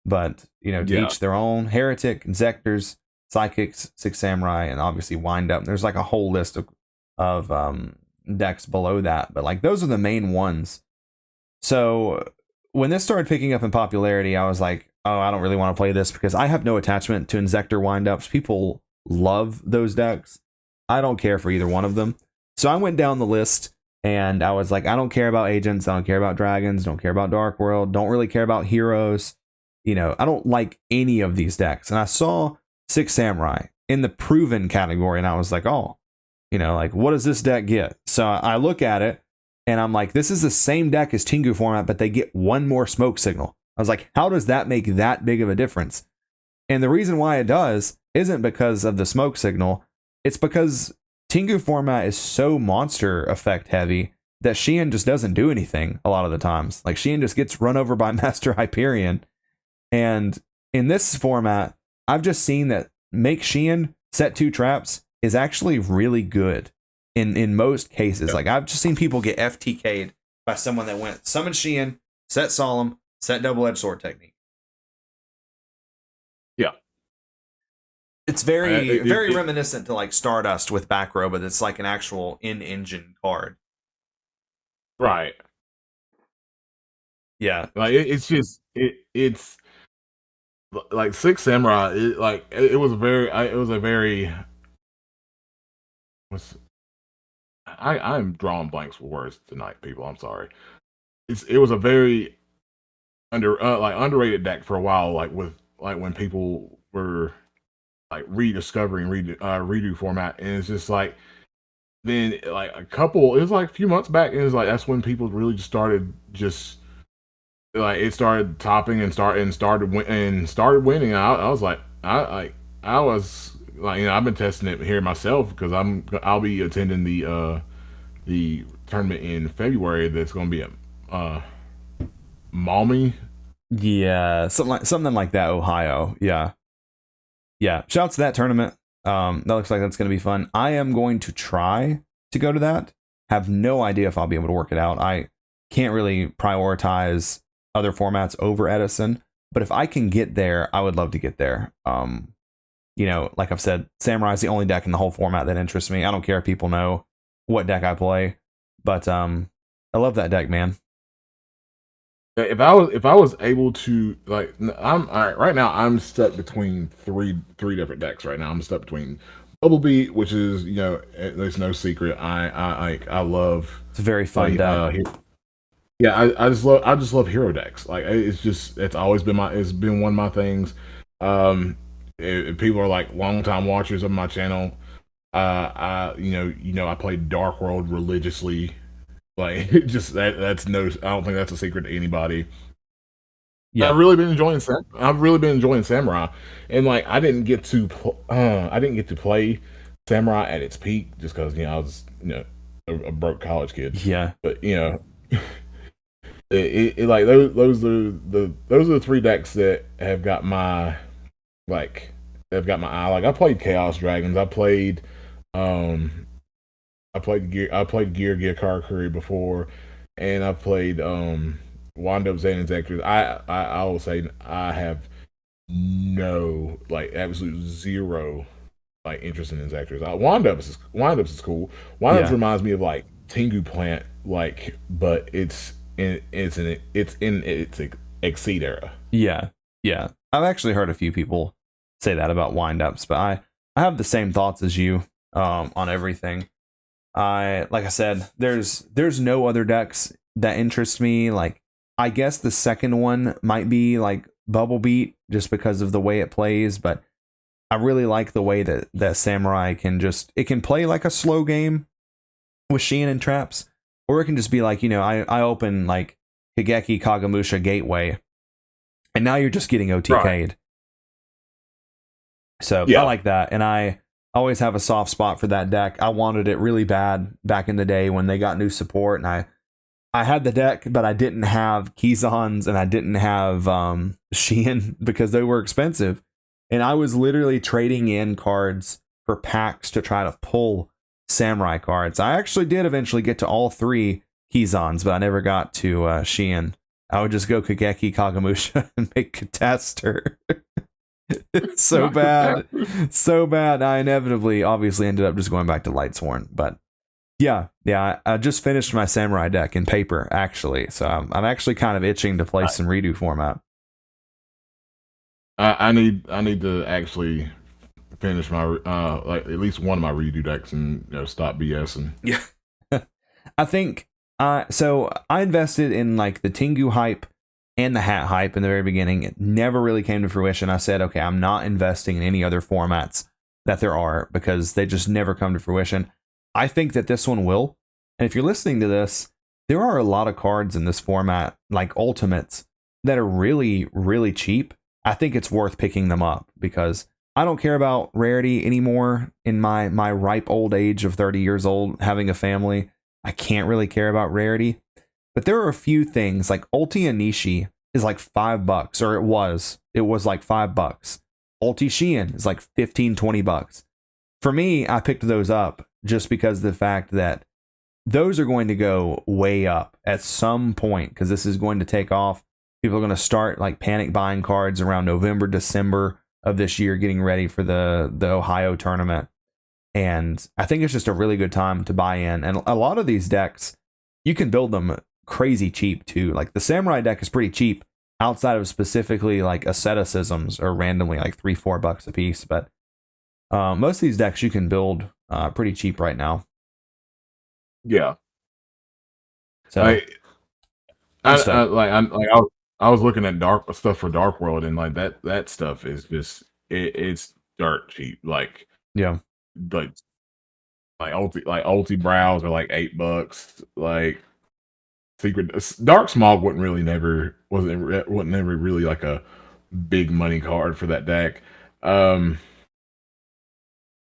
But to each their own. Heretic, Zectors, Psychics, Six Samurai, and obviously Wind Up. There's like a whole list of decks below that, but like those are the main ones. So when this started picking up in popularity, I was like, oh, I don't really want to play this because I have no attachment to Inzektor Wind Ups. People love those decks. I don't care for either one of them. So I went down the list and I was like, I don't care about Agents, I don't care about Dragons, don't care about Dark World, don't really care about Heroes. I don't like any of these decks. And I saw Six Samurai in the proven category, and I was like, oh, like, what does this deck get? So I look at it, and I'm like, this is the same deck as Tengu format, but they get one more smoke signal. I was like, how does that make that big of a difference? And the reason why it does isn't because of the smoke signal. It's because Tengu format is so monster effect heavy that Xian just doesn't do anything a lot of the times. Like, Xian just gets run over by Master Hyperion. And in this format, I've just seen that make Xian set 2 traps is actually really good in most cases. Yep. Like, I've just seen people get FTK'd by someone that went summon Xian, set Solemn, set double-edged sword technique. Yeah. It's very reminiscent to like Stardust with back row, but it's like an actual in-engine card. Right. Yeah. Like it's like Six Samurai. It was a very. I'm drawing blanks for words tonight, people. I'm sorry. It was a very underrated deck for a while. Like when people were like rediscovering redo format, and it's just like then like it was like a few months back, and it was like that's when people really just started like it started topping and started winning. I was like I was like I've been testing it here myself because I'll be attending the tournament in February that's going to be at Maumee. Yeah, something like that. Ohio. Yeah, yeah. Shouts to that tournament. That looks like that's going to be fun. I am going to try to go to that. Have no idea if I'll be able to work it out. I can't really prioritize other formats over Edison, but if I can get there, I would love to get there. Like I've said, Samurai is the only deck in the whole format that interests me. I don't care if people know what deck I play, but I love that deck, man. If I was able to, like, I'm all right right now. I'm stuck between three different decks right now. I'm stuck between Bubble Beat, which is there's no secret. I love. It's a very fun deck. Yeah, I just love hero decks. Like it's always been it's been one of my things. If people are like longtime watchers of my channel. I played Dark World religiously. Like just that's no. I don't think that's a secret to anybody. Yeah, I've really been enjoying Samurai, and like I didn't get to play Samurai at its peak just because I was a broke college kid. Yeah, but like those are the three decks that have got my eye. Like I played Chaos Dragons. I played Gear Karakuri before, and I played Wind Up Xanon's Extras. I will say I have no absolute zero interest in his actors. Wind Ups is cool. Wind Ups reminds me of like Tengu Plant, but it's in its Exceed era. Yeah. I've actually heard a few people say that about Wind Ups, but I have the same thoughts as you on everything. Like I said, there's no other decks that interest me. Like I guess the second one might be like Bubble Beat just because of the way it plays, but I really like the way that Samurai can play like a slow game with Shein and traps, or it can just be like, I open like Higeki Kagamusha Gateway and now you're just getting OTK'd. Right. So I like that, and I always have a soft spot for that deck. I wanted it really bad back in the day when they got new support, and I had the deck, but I didn't have Kizans and I didn't have Shein because they were expensive. And I was literally trading in cards for packs to try to pull Samurai cards. I actually did eventually get to all three Kizans, but I never got to Shein. I would just go Kageki Kagamusha and make Cataster. So bad. I inevitably obviously ended up just going back to Lightsworn, but yeah, I just finished my Samurai deck in paper actually, so I'm actually kind of itching to play some redo format. I need to actually finish my at least one of my redo decks and stop BSing. Yeah. I think so I invested in like the Tengu hype and the hat hype in the very beginning. It never really came to fruition. I said, okay, I'm not investing in any other formats that there are because they just never come to fruition. I think that this one will. And if you're listening to this, there are a lot of cards in this format, like Ultimates, that are really, really cheap. I think it's worth picking them up because I don't care about rarity anymore in my ripe old age of 30 years old, having a family. I can't really care about rarity. But there are a few things like Ulti Anishi is like $5, or it was like $5. Ulti Shein is like $15-20. For me, I picked those up just because of the fact that those are going to go way up at some point because this is going to take off. People are going to start like panic buying cards around November, December of this year, getting ready for the Ohio tournament. And I think it's just a really good time to buy in. And a lot of these decks, you can build them crazy cheap too. Like the Samurai deck is pretty cheap outside of specifically like asceticisms or randomly like $3-4 a piece. But most of these decks you can build pretty cheap right now. Yeah. So I was looking at dark stuff for Dark World, and like that stuff is just it's dirt cheap. Like ulti brows are like $8. Like Secret Dark Smog wasn't never really like a big money card for that deck.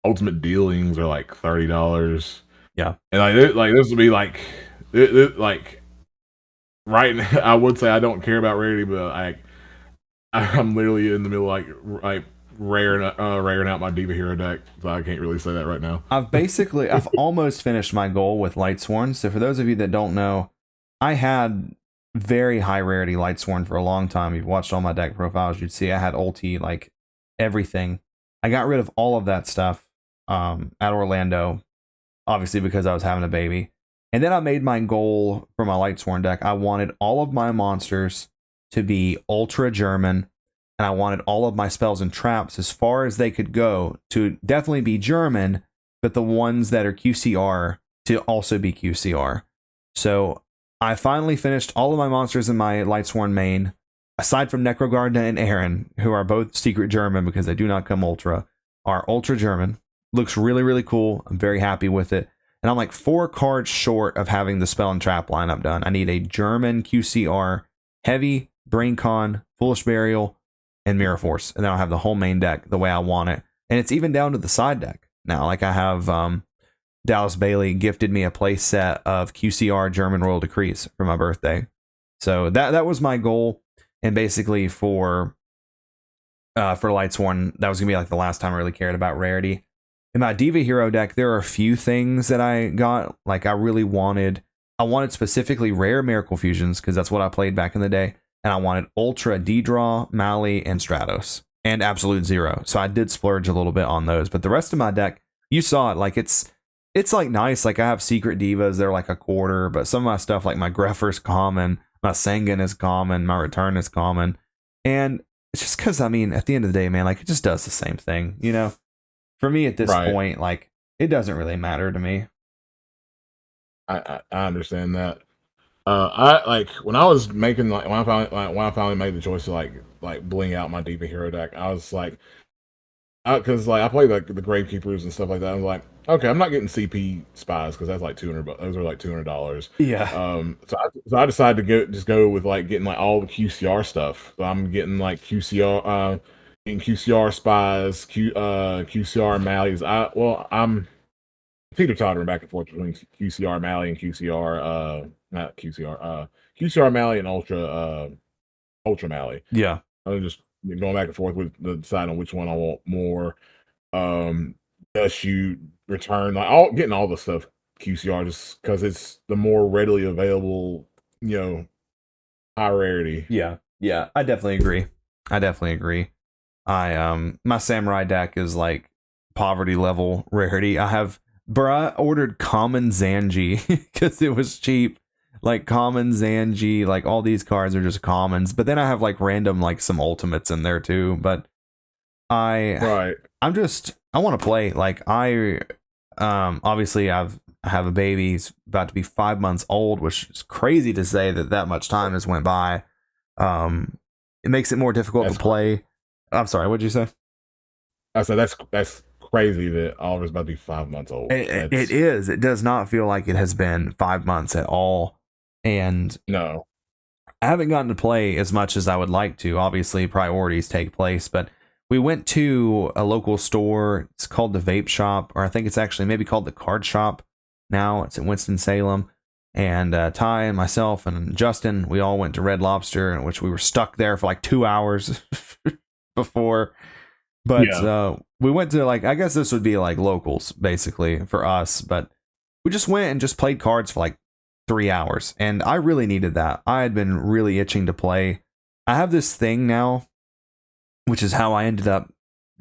Ultimate Dealings are like $30. Yeah, and like this would be like like right now, I would say I don't care about rarity, but I'm literally in the middle of like raring out my Diva Hero deck, so I can't really say that right now. I've almost finished my goal with Lightsworn. So for those of you that don't know, I had very high rarity Lightsworn for a long time. You've watched all my deck profiles, you'd see I had ulti, like everything. I got rid of all of that stuff at Orlando, obviously because I was having a baby. And then I made my goal for my Lightsworn deck. I wanted all of my monsters to be ultra German, and I wanted all of my spells and traps, as far as they could go, to definitely be German, but the ones that are QCR to also be QCR. So I finally finished all of my monsters in my Lightsworn main, aside from Necrogarda and Aaron, who are both secret German because they do not come ultra, are ultra German. Looks really, really cool. I'm very happy with it. And I'm like 4 cards short of having the spell and trap lineup done. I need a German QCR, Heavy, Braincon, Foolish Burial, and Mirror Force. And then I'll have the whole main deck the way I want it. And it's even down to the side deck now. Like I have Dallas Bailey gifted me a play set of QCR German Royal Decrees for my birthday. So that was my goal. And basically for Lightsworn, that was going to be like the last time I really cared about rarity. In my Diva Hero deck, there are a few things that I got. Like I wanted specifically rare Miracle Fusions, because that's what I played back in the day. And I wanted Ultra D-Draw, Mali, and Stratos, and Absolute Zero. So I did splurge a little bit on those. But the rest of my deck, you saw it, like it's like nice. Like I have Secret Divas, they're like a quarter, but some of my stuff, like my Greffer's common, my Sengen is common, my Return is common. And it's just because, I mean, at the end of the day, man, like it just does the same thing, you know? For me at this point, like it doesn't really matter to me. I understand that. I like when I was making when I finally made the choice to like bling out my Diva Hero deck. I was like, because I play like the Gravekeepers and stuff like that. I was like, okay, I'm not getting CP spies because that's like $200. Those are like $200. Yeah. So I decided to go with like getting like all the QCR stuff. So I'm getting like QCR. In QCR spies, QCR Mallies. I'm teeter-tottering back and forth between QCR Mally and QCR not QCR QCR Mally and Ultra Mally. Yeah. I'm just going back and forth with deciding on which one I want more. Does shoot, return, like getting all the stuff QCR just because it's the more readily available, high rarity. Yeah. I definitely agree. My Samurai deck is like poverty level rarity. I ordered common Zanji because it was cheap. Like common Zanji, like all these cards are just commons. But then I have like random, like some ultimates in there too. But I want to play. Like obviously I have a baby. He's about to be 5 months old, which is crazy to say that much time has went by. It makes it more difficult to play. I'm sorry, what'd you say? I said that's crazy that Oliver's about to be 5 months old. It is. It does not feel like it has been 5 months at all. And no, I haven't gotten to play as much as I would like to. Obviously, priorities take place, but we went to a local store. It's called the Vape Shop, or I think it's actually maybe called the Card Shop now. It's in Winston-Salem. And Ty and myself and Justin, we all went to Red Lobster, in which we were stuck there for like 2 hours before. But we went to I guess this would be like locals basically for us. But we just went and just played cards for like 3 hours. And I really needed that. I had been really itching to play. I have this thing now, which is how I ended up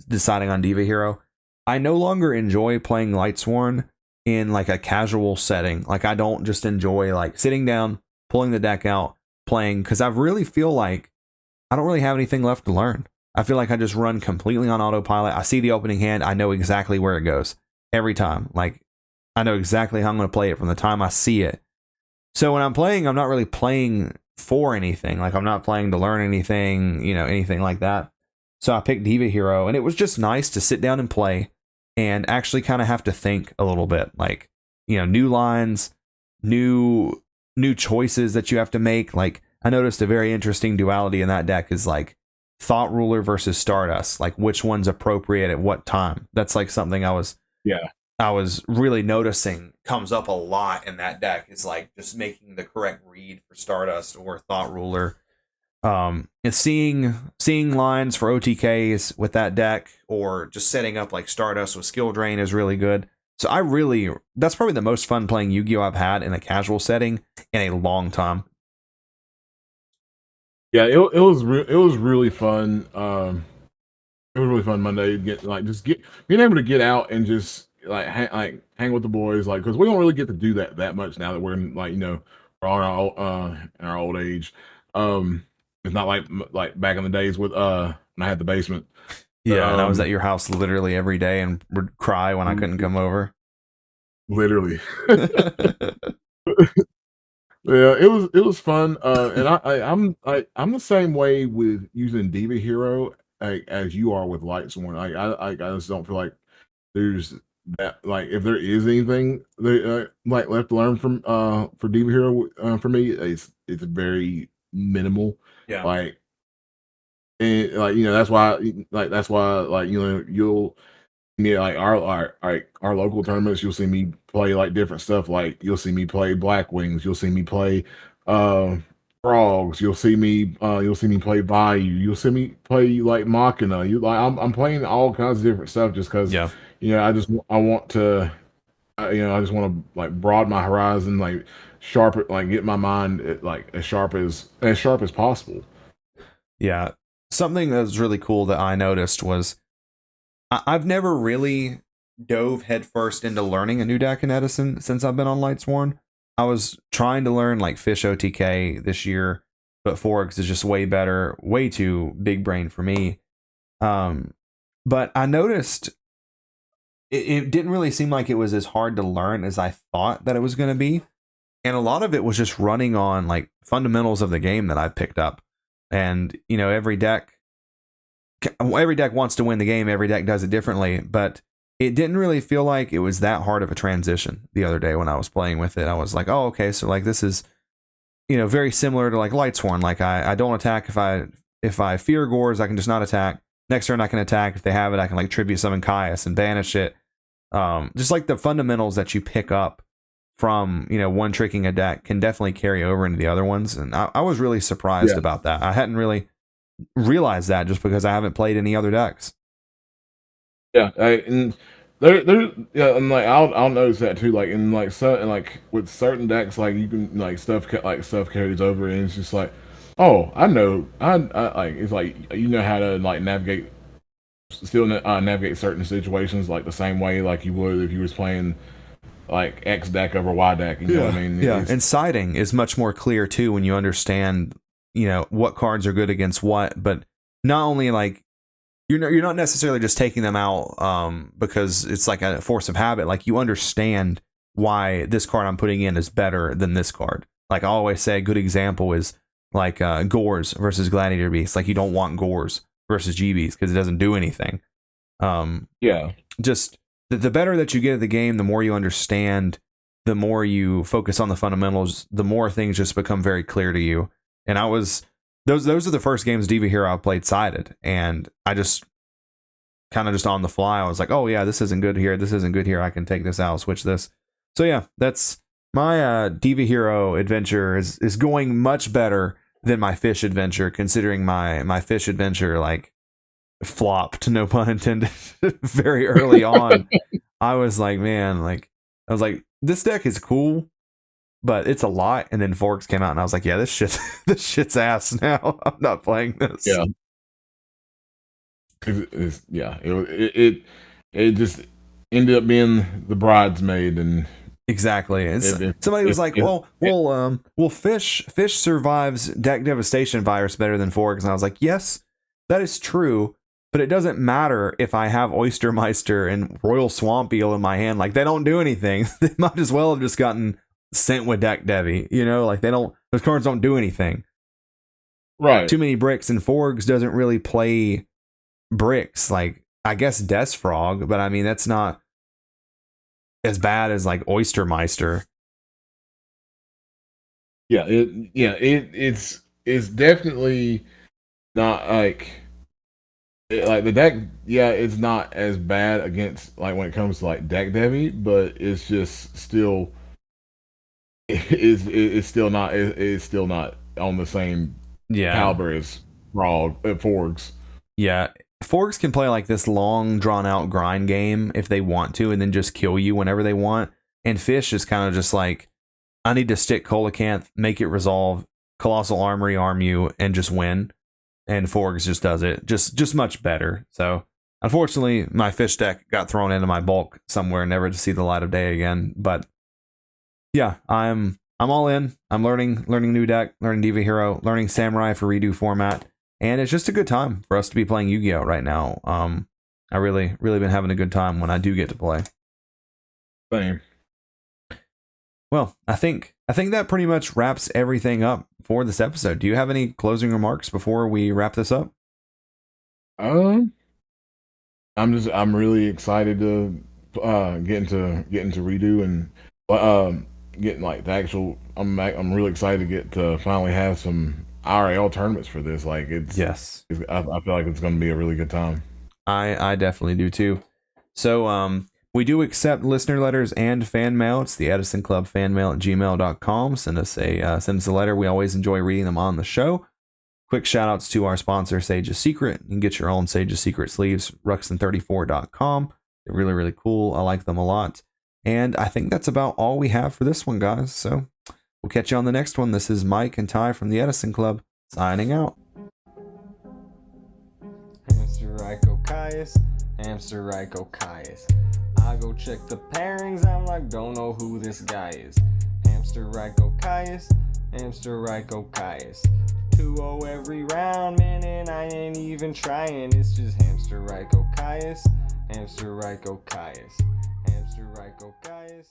deciding on Diva Hero. I no longer enjoy playing Lightsworn in like a casual setting. Like I don't just enjoy like sitting down, pulling the deck out, playing, because I really feel like I don't really have anything left to learn. I feel like I just run completely on autopilot. I see the opening hand, I know exactly where it goes every time. Like I know exactly how I'm going to play it from the time I see it. So when I'm playing, I'm not really playing for anything. Like I'm not playing to learn anything, anything like that. So I picked Diva Hero, and it was just nice to sit down and play and actually kind of have to think a little bit, like, new lines, new choices that you have to make. Like I noticed a very interesting duality in that deck is like Thought Ruler versus Stardust, like which one's appropriate at what time. That's like something I was I was really noticing comes up a lot in that deck is like just making the correct read for Stardust or Thought Ruler. And seeing lines for OTKs with that deck, or just setting up like Stardust with Skill Drain is really good. So that's probably the most fun playing Yu-Gi-Oh! I've had in a casual setting in a long time. Yeah, it was really fun. It was really fun Monday. Being able to get out and just like hang with the boys, like because we don't really get to do that much now that we're in like we're all in our old age. It's not like back in the days with when I had the basement. Yeah, and I was at your house literally every day and would cry when I couldn't come over. Literally. Yeah, it was fun. And I'm the same way with using Diva Hero as you are with Lightsworn. I just don't feel like there's that, like if there is anything like left to learn from for Diva Hero for me, it's very minimal. Yeah. Like and like that's why like you'll like our local tournaments, you'll see me play like different stuff. Like you'll see me play Black Wings, you'll see me play Frogs, you'll see me play Bayou, you'll see me play like Machina. I'm playing all kinds of different stuff just because Yeah. I want to I just want to like broaden my horizon, like sharpen, like get my mind like as sharp as possible. Yeah. Something that was really cool that I noticed was I've never really dove headfirst into learning a new deck in Edison since I've been on Lightsworn. I was trying to learn like Fish OTK this year, but Forex is just way better, way too big brain for me. But I noticed it didn't really seem like it was as hard to learn as I thought that it was going to be. And a lot of it was just running on like fundamentals of the game that I picked up. And, every deck wants to win the game. Every deck does it differently, but it didn't really feel like it was that hard of a transition the other day when I was playing with it. I was like, oh, okay. So like, this is, very similar to like Lightsworn. Like I don't attack if I fear Gores, I can just not attack. Next turn I can attack. If they have it, I can like tribute summon Caius and banish it. Just like the fundamentals that you pick up from, one tricking a deck can definitely carry over into the other ones. And I was really surprised about that. I hadn't really realized that just because I haven't played any other decks. Yeah, and and like I'll notice that too. Like in like like with certain decks, like you can like stuff carries over, and it's just like, oh, I know, I like it's like how to like navigate certain situations like the same way like you would if you was playing like X deck over Y deck. You know what I mean? Yeah, and siding is much more clear too when you understand, what cards are good against what. But not only like you're not necessarily just taking them out because it's like a force of habit. Like you understand why this card I'm putting in is better than this card. Like I always say, a good example is like Gores versus Gladiator Beasts. Like you don't want Gores versus GBs because it doesn't do anything. Just the better that you get at the game, the more you understand, the more you focus on the fundamentals, the more things just become very clear to you. And those are the first games Diva Hero I played sided, and I just kind of just on the fly, I was like, oh yeah, this isn't good here, this isn't good here, I can take this out, switch this. So yeah, that's my Diva Hero adventure is going much better than my Fish adventure, considering my Fish adventure like flopped, no pun intended, very early on. I was like, man, like I was like, this deck is cool, but it's a lot. And then Forks came out, and I was like, yeah, this shit's ass now. I'm not playing this. Yeah. It just ended up being the bridesmaid, and exactly. And somebody was like, well, Fish survives deck devastation virus better than Forks, and I was like, yes, that is true. But it doesn't matter if I have Oystermeister and Royal Swamp Eel in my hand. Like, they don't do anything. They might as well have just gotten sent with deck Devi. Like those cards don't do anything. Right. Too many bricks, and Forgs doesn't really play bricks. Like, I guess Death Frog, but I mean, that's not as bad as like Oystermeister. Yeah, it's definitely not like Like the deck, yeah, it's not as bad against like when it comes to like deck Devi, but it's just still it's still not it's still not on the same Yeah. caliber as Forgs. Yeah. Forks can play like this long, drawn out grind game if they want to, and then just kill you whenever they want. And Fish is kind of just like, I need to stick Coelacanth, make it resolve, Colossal Armory arm you, and just win. And Forgs just does it just much better. So unfortunately, my Fish deck got thrown into my bulk somewhere, never to see the light of day again. But yeah, I'm all in. I'm learning new deck, learning Diva Hero, learning Samurai for redo format, and it's just a good time for us to be playing Yu-Gi-Oh right now. I really been having a good time when I do get to play. Same. Well, I think that pretty much wraps everything up for this episode. Do you have any closing remarks before we wrap this up? I'm really excited to get into redo and getting like the actual. I'm really excited to get to finally have some IRL tournaments for this. Like I feel like it's going to be a really good time. I definitely do too. So we do accept listener letters and fan mail. It's the TheEdisonClubFanmail@gmail.com. Send us a letter. We always enjoy reading them on the show. Quick shout outs to our sponsor, Sage's Secret. You can get your own Sage's Secret sleeves, ruxin34.com. They're really, really cool. I like them a lot. And I think that's about all we have for this one, guys. So we'll catch you on the next one. This is Mike and Ty from the Edison Club signing out. Hamster Ryko Caius, Hamster Ryko Caius. I go check the pairings, I'm like, don't know who this guy is. Hamster Ryko Caius, Hamster Ryko Caius. 2-0 every round, man, and I ain't even trying. It's just Hamster Ryko Caius, Hamster Ryko Caius, Hamster Ryko Caius.